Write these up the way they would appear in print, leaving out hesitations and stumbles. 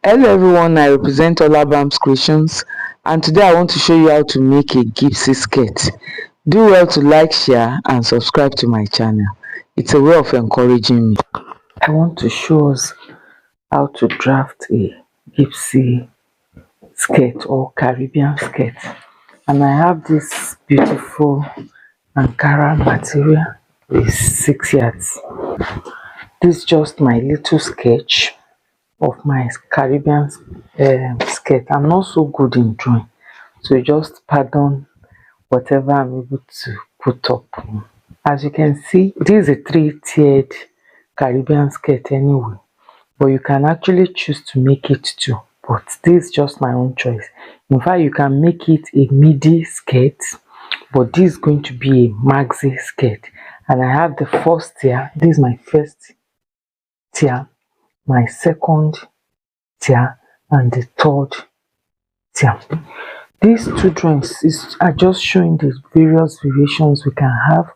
Hello everyone, I represent Olabams Creations and today I want to show you how to make a Gypsy skirt. Do well to like, share and subscribe to my channel. It's a way of encouraging me. I want to show us how to draft a Gypsy skirt or Caribbean skirt. And I have this beautiful Ankara material with 6 yards. This is just my little sketch of my Caribbean skirt. I'm not so good in drawing, so just pardon whatever I'm able to put up. As you can see, this is a 3-tiered Caribbean skirt anyway, but you can actually choose to make it 2, but this is just my own choice. In fact, you can make it a midi skirt, but this is going to be a maxi skirt. And I have the first tier. This is my first tier, my second tier and the third tier. These 2 drawings are just showing the various variations we can have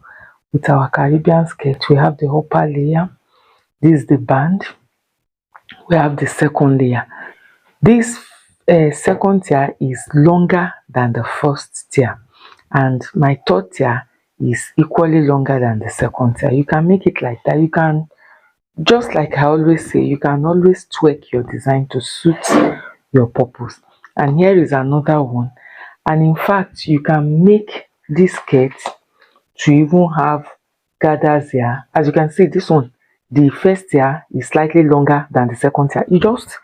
with our Caribbean skirt. We have the upper layer, this is the band, we have the second layer. This second tier is longer than the first tier, and my third tier is equally longer than the second tier. You can make it like that. You can, just like I always say, you can always tweak your design to suit your purpose. And here is another one. And in fact, you can make this skirt to even have gathers here. As you can see, this one, the first tier is slightly longer than the second tier. You just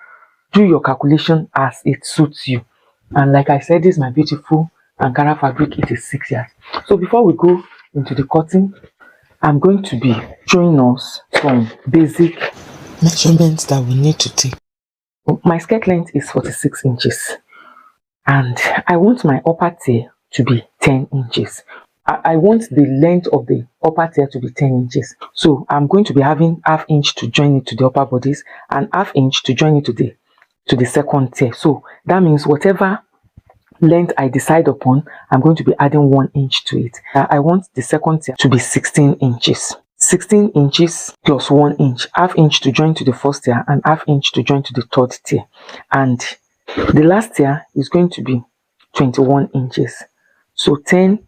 do your calculation as it suits you. And like I said, this is my beautiful Ankara fabric. It is 6 yards. So before we go into the cutting, I'm going to be showing us some basic measurements that we need to take. My skirt length is 46 inches and I want my upper tier to be 10 inches. I want the length of the upper tier to be 10 inches. So I'm going to be having ½ inch to join it to the upper bodice and ½ inch to join it to the second tier. So that means whatever length I decide upon, I'm going to be adding 1 inch to it. I want the second tier to be 16 inches. 16 inches plus 1 inch, ½ inch to join to the first tier and ½ inch to join to the third tier. And the last tier is going to be 21 inches. So 10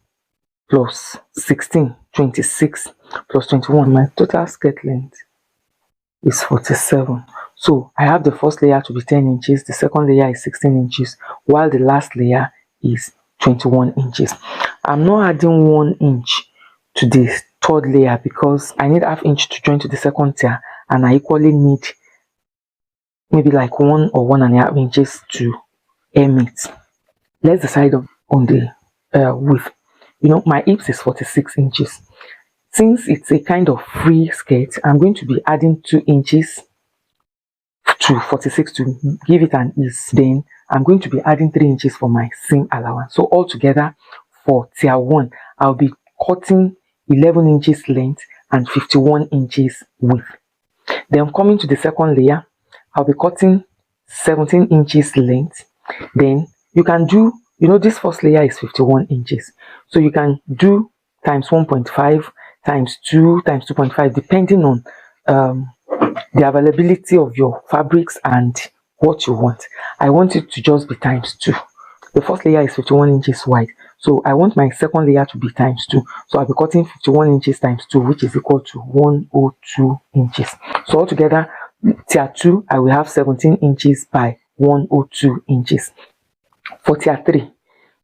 plus 16, 26 plus 21. My total skirt length is 47. So I have the first layer to be 10 inches, the second layer is 16 inches, while the last layer is 21 inches. I'm not adding 1 inch to the third layer because I need ½ inch to join to the second tier, and I equally need maybe like 1 or 1.5 inches to hem it. Let's decide on the width. You know, my hips is 46 inches. Since it's a kind of free skirt, I'm going to be adding 2 inches to 46 to give it an ease. Then I'm going to be adding 3 inches for my seam allowance. So altogether for tier 1, I'll be cutting 11 inches length and 51 inches width. Then coming to the second layer, I'll be cutting 17 inches length. Then you can do, you know, this first layer is 51 inches. So you can do times 1.5, times 2, times 2.5, depending on the availability of your fabrics and what you want. I want it to just be times 2. The first layer is 51 inches wide. So I want my second layer to be times 2. So I'll be cutting 51 inches times 2, which is equal to 102 inches. So altogether, tier 2, I will have 17 inches by 102 inches. For tier 3,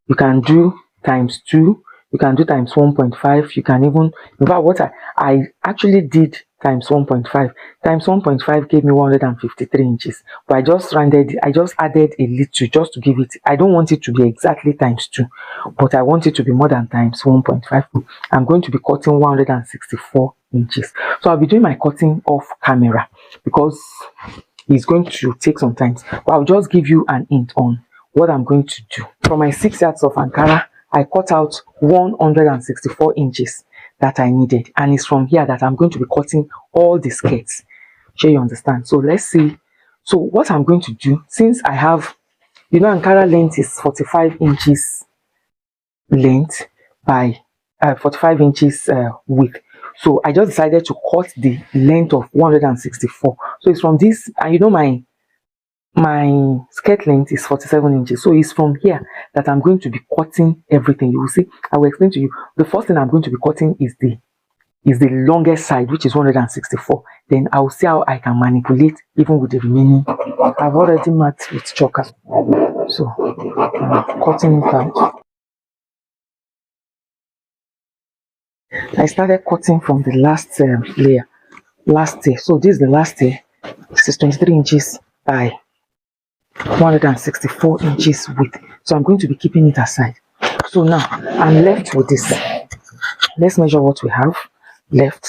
you can do times 2, you can do times 1.5, you can even, in fact, what I actually did times 1.5. Times 1.5 gave me 153 inches. But I just rounded, I just added a little just to give it, I don't want it to be exactly times 2, but I want it to be more than times 1.5. I'm going to be cutting 164 inches. So I'll be doing my cutting off camera because it's going to take some time. But I'll just give you an hint on what I'm going to do. For my 6 yards of Ankara, I cut out 164 inches that I needed, and it's from here that I'm going to be cutting all the skirts. Sure you understand? So let's see. So what I'm going to do, since I have, you know, Ankara length is 45 inches length by 45 inches width. So I just decided to cut the length of 164. So it's from this, and you know, my my skirt length is 47 inches, so it's from here that I'm going to be cutting everything. You will see, I will explain to you. The first thing I'm going to be cutting is the longest side, which is 164. Then I'll see how I can manipulate even with the remaining. I've already marked with choker, so I'm cutting it out. I started cutting from the last layer, so this is the last layer. This is 23 inches by 164 inches width, so I'm going to be keeping it aside. So now I'm left with this. Let's measure what we have left.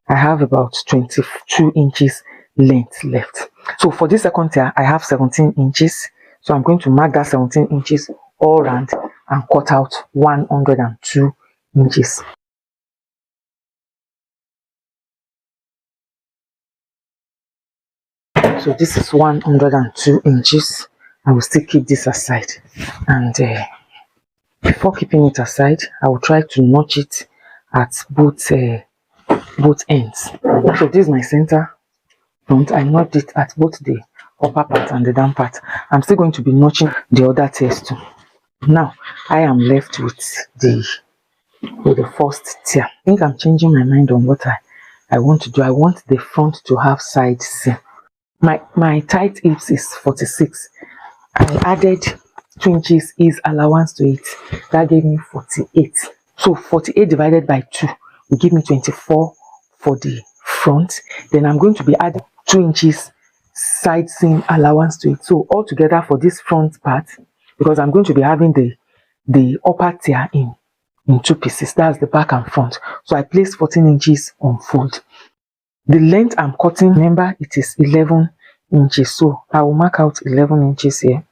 I have about 22 inches length left. So for this second tier, I have 17 inches. So I'm going to mark that 17 inches all round and cut out 102 inches. So this is 102 inches. I will still keep this aside, and before keeping it aside, I will try to notch it at both ends. So this is my center front. I notched it at both the upper part and the down part. I'm still going to be notching the other tiers too. Now I am left with the first tier. I think I'm changing my mind on what I want to do. I want the front to have side seam. My tight hips is 46. I added 2 inches ease allowance to it. That gave me 48. So 48 divided by 2 will give me 24 for the front. Then I'm going to be adding 2 inches side seam allowance to it. So altogether for this front part, because I'm going to be having the upper tier in 2 pieces, that's the back and front. So I placed 14 inches on fold. The length I'm cutting, remember, it is 11 inches. So I will mark out 11 inches here.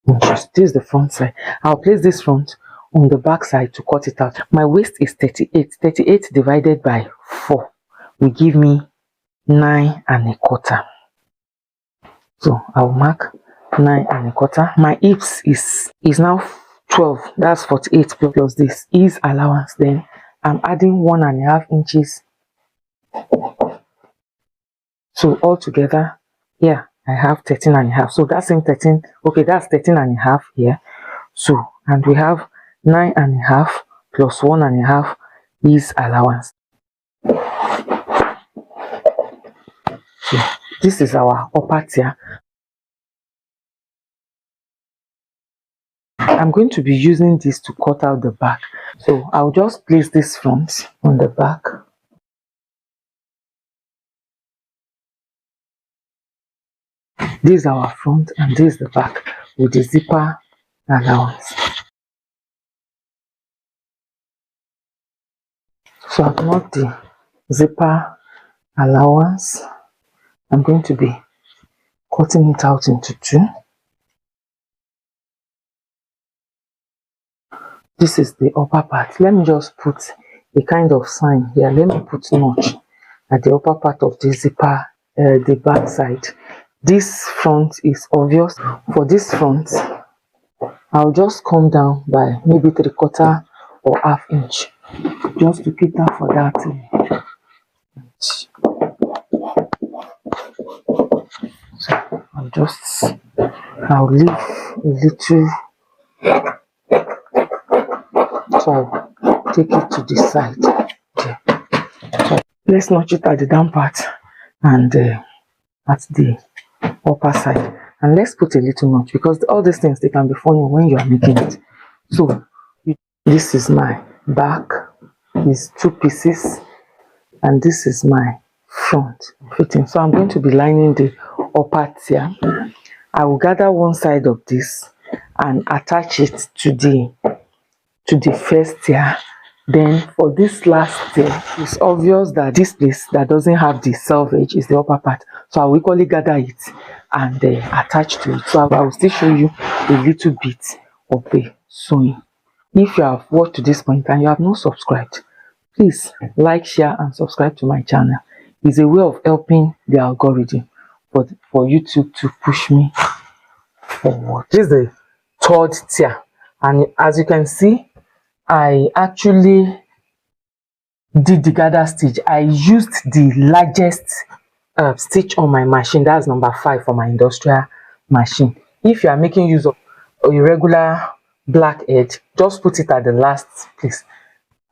This is the front side. I'll place this front on the back side to cut it out. My waist is 38. 38 divided by 4 will give me 9 1/4. So I'll mark 9 1/4. My hips is now 12. That's 48 plus this is allowance. Then I'm adding 1 1/2 inches. So altogether, yeah, I have 13 1/2. So that's in 13. Okay, that's 13 1/2 here. So, and we have 9 1/2 plus 1 1/2 is allowance. So this is our upper tier. I'm going to be using this to cut out the back. So I'll just place this front on the back. This is our front and this is the back with the zipper allowance. So I've marked the zipper allowance. I'm going to be cutting it out into 2. This is the upper part. Let me just put a kind of sign here. Let me put notch at the upper part of the zipper, the back side. This front is obvious. For this front, I'll just come down by maybe 3/4 or 1/2 inch, just to cater for that. So I'll leave a little. So I'll take it to the side. So let's notch it at the down part and at the upper side. And let's put a little notch, because all these things, they can be funny when you are making it. So this is my back, is 2 pieces, and this is my front fitting. So I'm going to be lining the upper tier. I will gather one side of this and attach it to the first tier. Then for this last tier, it's obvious that this place that doesn't have the selvage is the upper part. So I will equally gather it and attach to it. So I will still show you a little bit of the sewing. If you have watched to this point and you have not subscribed, please like, share and subscribe to my channel. It's a way of helping the algorithm for YouTube to push me forward. This is the 3rd tier, and as you can see, I actually did the gather stitch. I used the largest stitch on my machine. That's number 5 for my industrial machine. If you are making use of a regular black edge, just put it at the last place.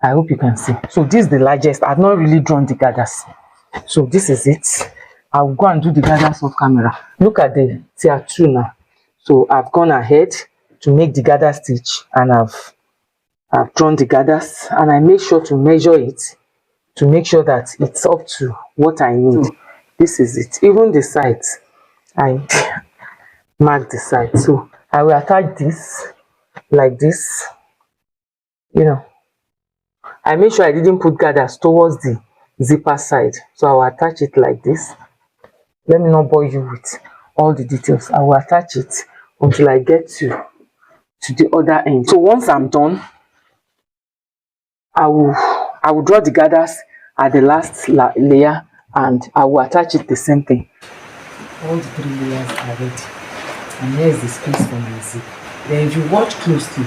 I hope you can see. So this is the largest. I've not really drawn the gathers, so this is it. I'll go and do the gathers off camera. Look at the tier 2 now. So I've gone ahead to make the gather stitch, and I've drawn the gathers, and I make sure to measure it to make sure that it's up to what I need. This is it. Even the sides, I mark the sides. So I will attach this like this. You know, I make sure I didn't put gathers towards the zipper side, so I will attach it like this. Let me not bore you with all the details. I will attach it until I get to the other end. So once I'm done, I will draw the gathers at the last layer, and I will attach it the same thing. All the 3 layers are ready, and here is the space for my zip. Then if you watch closely,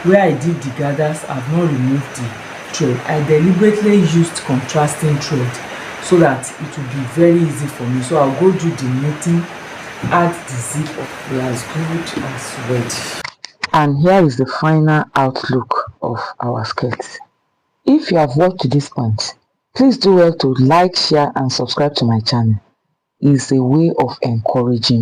where I did the gathers, I've not removed the thread. I deliberately used contrasting thread so that it will be very easy for me. So I'll go do the knitting, add the zip up. We are as good as ready. And here is the final outlook of our skirt. If you have watched to this point, please do well to like, share and subscribe to my channel. It's a way of encouraging.